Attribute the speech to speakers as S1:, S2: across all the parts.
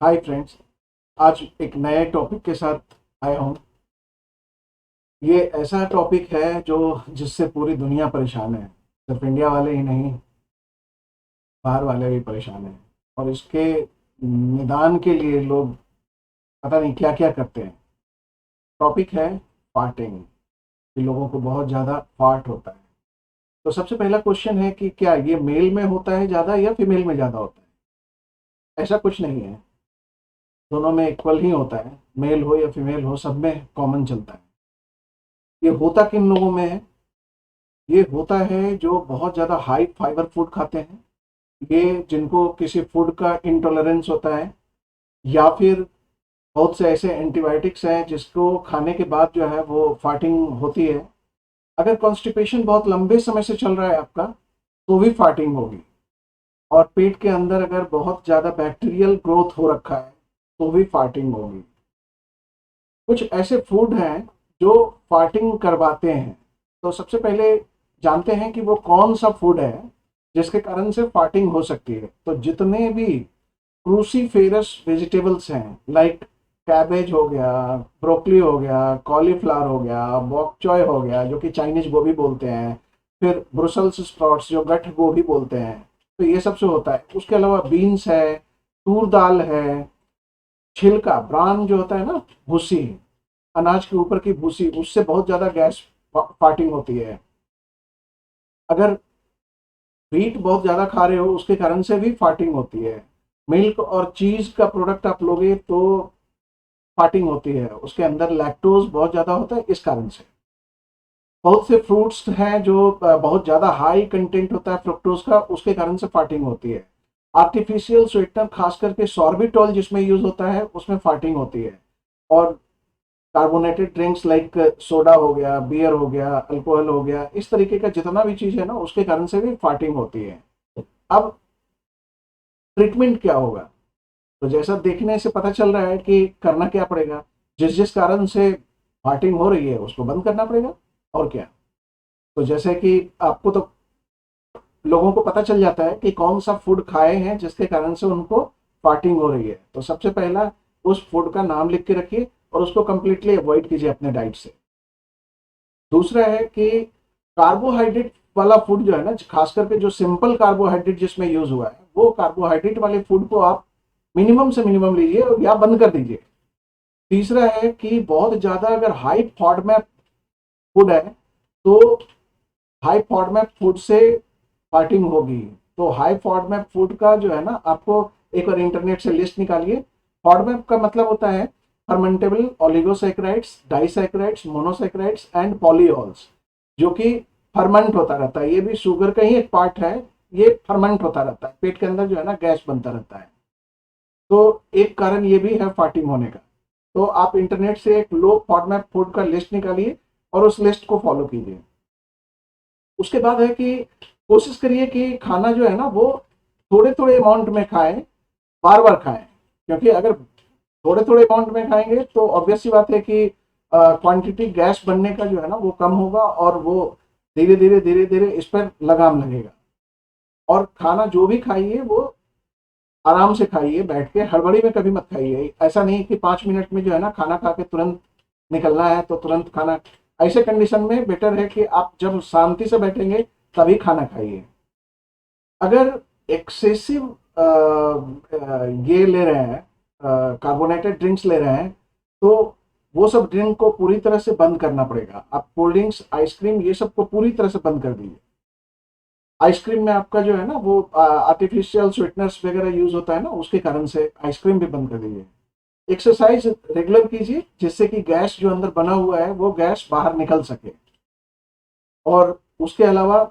S1: Hi friends. आज एक नए टॉपिक के साथ आया हूँ। ये ऐसा टॉपिक है जो जिससे पूरी दुनिया परेशान है। सिर्फ इंडिया वाले ही नहीं, बाहर वाले भी परेशान हैं। और इसके निदान के लिए लोग पता नहीं क्या क्या करते हैं। टॉपिक है फार्टिंग, कि लोगों को बहुत ज़्यादा फार्ट होता है। तो सबसे पहला क्वेश्चन है कि क्या ये मेल में होता है ज़्यादा या फीमेल में ज़्यादा होता है? ऐसा कुछ नहीं है, दोनों में इक्वल ही होता है। मेल हो या फीमेल हो, सब में कॉमन चलता है। ये होता किन लोगों में है? ये होता है जो बहुत ज़्यादा हाई फाइबर फूड खाते हैं, ये जिनको किसी फूड का इंटॉलरेंस होता है, या फिर बहुत से ऐसे एंटीबायोटिक्स हैं जिसको खाने के बाद जो है वो फार्टिंग होती है। अगर कॉन्स्टिपेशन बहुत लंबे समय से चल रहा है आपका, तो भी फार्टिंग होगी। और पेट के अंदर अगर बहुत ज़्यादा बैक्टीरियल ग्रोथ हो रखा है, तो भी फार्टिंग होगी। कुछ ऐसे फूड हैं जो फार्टिंग करवाते हैं। तो सबसे पहले जानते हैं कि वो कौन सा फूड है जिसके कारण से फार्टिंग हो सकती है। तो जितने भी क्रूसीफेरस वेजिटेबल्स हैं, लाइक कैबेज हो गया, ब्रोकली हो गया, कॉलीफ्लावर हो गया, बॉक चॉय हो गया जो कि चाइनीज गोभी बोलते हैं, फिर ब्रुसल्स स्प्राउट्स जो गठ गोभी बोलते हैं, तो ये सब से होता है। उसके अलावा बीन्स है, तूर दाल है, छिलका ब्रान जो होता है ना, भूसी, अनाज के ऊपर की भूसी, उससे बहुत ज़्यादा गैस फार्टिंग होती है। अगर वीट बहुत ज़्यादा खा रहे हो, उसके कारण से भी फार्टिंग होती है। मिल्क और चीज़ का प्रोडक्ट आप लोगे तो फार्टिंग होती है, उसके अंदर लैक्टोज बहुत ज़्यादा होता है, इस कारण से। बहुत से फ्रूट्स हैं जो बहुत ज़्यादा हाई कंटेंट होता है फ्रुक्टोज का, उसके कारण से फार्टिंग होती है। आर्टिफिशियल स्वीटनर, खास करके सॉर्बिटॉल जिसमें यूज होता है, उसमें फार्टिंग होती है। और कार्बोनेटेड ड्रिंक्स लाइक सोडा हो गया, बियर हो गया, अल्कोहल हो गया, इस तरीके का जितना भी चीज़ है ना, उसके कारण से भी फार्टिंग होती है। अब ट्रीटमेंट क्या होगा? तो जैसा देखने से पता चल रहा है कि करना क्या पड़ेगा। जिस जिस कारण से फार्टिंग हो रही है उसको बंद करना पड़ेगा, और क्या। तो जैसे कि आपको तो लोगों को पता चल जाता है कि कौन सा फूड खाए हैं जिसके कारण से उनको फार्टिंग हो रही है। तो सबसे पहला, उस फूड का नाम लिख के रखिए और उसको कंप्लीटली अवॉइड कीजिए अपने डाइट से। दूसरा है कि कार्बोहाइड्रेट वाला फूड जो है ना, खास करके जो सिंपल कार्बोहाइड्रेट जिसमें यूज हुआ है, वो कार्बोहाइड्रेट वाले फूड को आप मिनिमम से मिनिमम लीजिए और या बंद कर दीजिए। तीसरा है कि बहुत ज्यादा अगर हाई फॉडमैप फूड है, तो हाई फॉडमैप फूड से फार्टिंग होगी। तो हाई फॉडमैप फूड का जो है ना, आपको एक बार इंटरनेट से लिस्ट निकालिए। फॉडमैप का मतलब होता है फर्मेंटेबल ऑलिगोसैकेराइड्स, डाइसैकेराइड्स, मोनोसैकेराइड्स एंड पॉलीऑल्स, जो कि फर्मेंट होता रहता है। ये भी शुगर का ही एक पार्ट है। ये फर्मेंट होता रहता है, पेट के अंदर जो है ना गैस बनता रहता है। तो एक कारण ये भी है फार्टिंग होने का। तो आप इंटरनेट से एक लो फॉडमैप फूड का लिस्ट निकालिए और उस लिस्ट को फॉलो कीजिए। उसके बाद है कि कोशिश करिए कि खाना जो है ना वो थोड़े थोड़े अमाउंट में खाएं, बार बार खाएं। क्योंकि अगर थोड़े थोड़े अमाउंट में खाएंगे तो ऑब्वियस सी बात है कि क्वांटिटी गैस बनने का जो है ना वो कम होगा, और वो धीरे धीरे इस पर लगाम लगेगा। और खाना जो भी खाइए वो आराम से खाइए, बैठ के, हड़बड़ी में कभी मत खाइए। ऐसा नहीं कि 5 मिनट में जो है ना खाना खा के तुरंत निकलना है तो तुरंत खाना। ऐसे कंडीशन में बेटर है कि आप जब शांति से बैठेंगे तभी खाना खाइए। अगर एक्सेसिव ये ले रहे हैं, कार्बोनेटेड ड्रिंक्स ले रहे हैं, तो वो सब ड्रिंक को पूरी तरह से बंद करना पड़ेगा। आप कोल्ड ड्रिंक्स, आइसक्रीम, ये सब को पूरी तरह से बंद कर दीजिए। आइसक्रीम में आपका जो है ना वो आर्टिफिशियल स्वीटनर्स वगैरह यूज होता है ना, उसके कारण से आइसक्रीम भी बंद कर दीजिए। एक्सरसाइज रेगुलर कीजिए जिससे कि गैस जो अंदर बना हुआ है वो गैस बाहर निकल सके। और उसके अलावा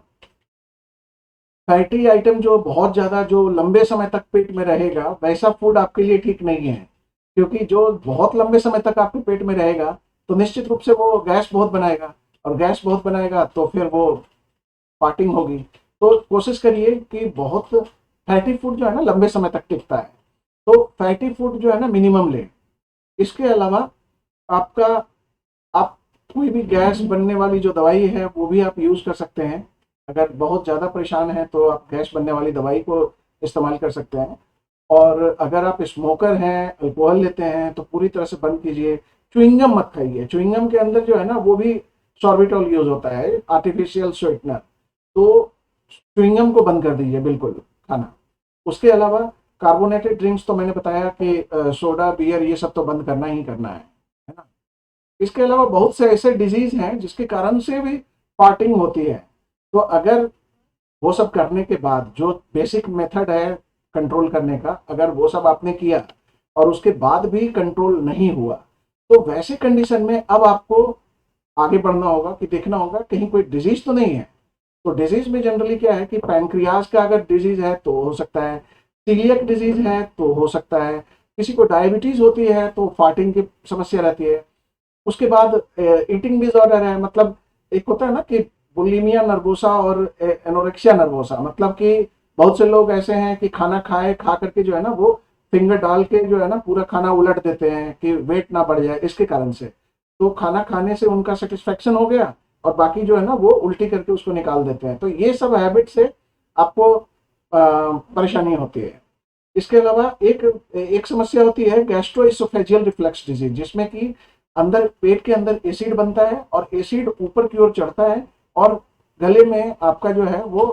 S1: फैटी आइटम जो बहुत ज़्यादा जो लंबे समय तक पेट में रहेगा, वैसा फूड आपके लिए ठीक नहीं है। क्योंकि जो बहुत लंबे समय तक आपके पेट में रहेगा, तो निश्चित रूप से वो गैस बहुत बनाएगा, और गैस बहुत बनाएगा तो फिर वो फार्टिंग होगी। तो कोशिश करिए कि बहुत फैटी फूड जो है ना लंबे समय तक टिकता है, तो फैटी फूड जो है ना मिनिमम लें। इसके अलावा आपका, आप कोई भी गैस बनने वाली जो दवाई है वो भी आप यूज़ कर सकते हैं। अगर बहुत ज़्यादा परेशान है तो आप गैस बनने वाली दवाई को इस्तेमाल कर सकते हैं। और अगर आप स्मोकर हैं, अल्कोहल लेते हैं, तो पूरी तरह से बंद कीजिए। च्युइंगम मत खाइए, च्युइंगम के अंदर जो है ना वो भी सॉर्बिटॉल यूज होता है, आर्टिफिशियल स्वीटनर। तो च्युइंगम को बंद कर दीजिए बिल्कुल खाना। उसके अलावा कार्बोनेटेड ड्रिंक्स तो मैंने बताया कि सोडा, बियर, ये सब तो बंद करना ही करना है ना। इसके अलावा बहुत से ऐसे डिजीज हैं जिसके कारण से भी फार्टिंग होती है। तो अगर वो सब करने के बाद जो बेसिक मेथड है कंट्रोल करने का, अगर वो सब आपने किया और उसके बाद भी कंट्रोल नहीं हुआ, तो वैसे कंडीशन में अब आपको आगे बढ़ना होगा कि देखना होगा कहीं कोई डिजीज तो नहीं है। तो डिजीज में जनरली क्या है कि पैंक्रियाज का अगर डिजीज है तो हो सकता है, सीलियक डिजीज है तो हो सकता है, किसी को डायबिटीज होती है तो फार्टिंग की समस्या रहती है। उसके बाद ईटिंग डिसऑर्डर है, मतलब एक होता है ना कि बुलिमिया नर्वोसा और एनोरेक्सिया नर्वोसा, मतलब कि बहुत से लोग ऐसे हैं कि खाना खाए, खा करके जो है ना वो फिंगर डाल के जो है ना पूरा खाना उलट देते हैं कि वेट ना बढ़ जाए इसके कारण से। तो खाना खाने से उनका सेटिस्फेक्शन हो गया और बाकी जो है ना वो उल्टी करके उसको निकाल देते हैं। तो ये सब हैबिट से आपको परेशानी होती है। इसके अलावा एक एक समस्या होती है गैस्ट्रोइसोफेजियल रिफ्लक्स डिजीज, जिसमें कि अंदर पेट के अंदर एसिड बनता है और एसिड ऊपर की ओर चढ़ता है और गले में आपका जो है वो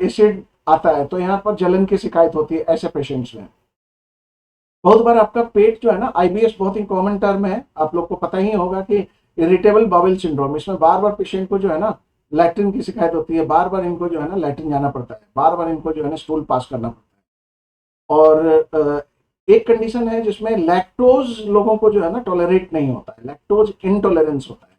S1: एसिड आता है, तो यहाँ पर जलन की शिकायत होती है ऐसे पेशेंट्स में। बहुत बार आपका पेट जो है ना, आईबीएस बहुत ही कॉमन टर्म है, आप लोग को पता ही होगा कि इरिटेबल बाउल सिंड्रोम, इसमें बार बार पेशेंट को जो है ना लैट्रिन की शिकायत होती है, बार बार इनको जो है ना लैट्रिन जाना पड़ता है, बार बार इनको जो है ना स्टूल पास करना पड़ता है। और एक कंडीशन है जिसमें लैक्टोज लोगों को जो है ना टॉलरेट नहीं होता है, लैक्टोज इंटॉलरेंस होता है।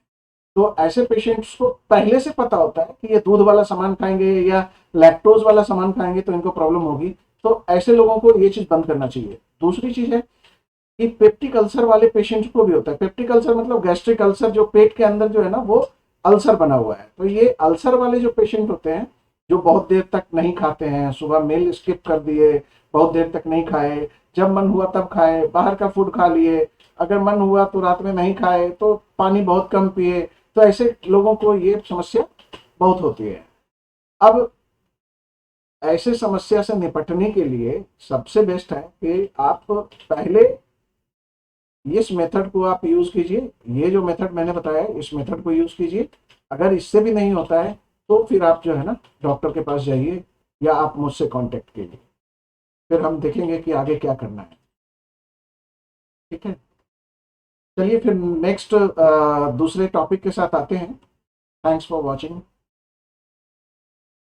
S1: तो ऐसे पेशेंट्स को पहले से पता होता है कि ये दूध वाला सामान खाएंगे या लैक्टोज वाला सामान खाएंगे तो इनको प्रॉब्लम होगी। तो ऐसे लोगों को ये चीज बंद करना चाहिए। दूसरी चीज है कि पेप्टिक अल्सर वाले पेशेंट्स को भी होता है। पेप्टिक अल्सर मतलब गैस्ट्रिक अल्सर, जो पेट के अंदर जो है ना वो अल्सर बना हुआ है। तो ये अल्सर वाले जो पेशेंट होते हैं, जो बहुत देर तक नहीं खाते हैं, सुबह मील स्किप कर दिए, बहुत देर तक नहीं खाए, जब मन हुआ तब खाए, बाहर का फूड खा लिए, अगर मन हुआ तो रात में नहीं खाए, तो पानी बहुत कम पिए, तो ऐसे लोगों को ये समस्या बहुत होती है। अब ऐसे समस्या से निपटने के लिए सबसे बेस्ट है कि आप पहले इस मेथड को आप यूज कीजिए। ये जो मेथड मैंने बताया इस मेथड को यूज कीजिए। अगर इससे भी नहीं होता है तो फिर आप जो है ना डॉक्टर के पास जाइए या आप मुझसे कांटेक्ट कीजिए, फिर हम देखेंगे कि आगे क्या करना है। ठीक है, चलिए फिर नेक्स्ट दूसरे टॉपिक के साथ आते हैं। Thanks for watching.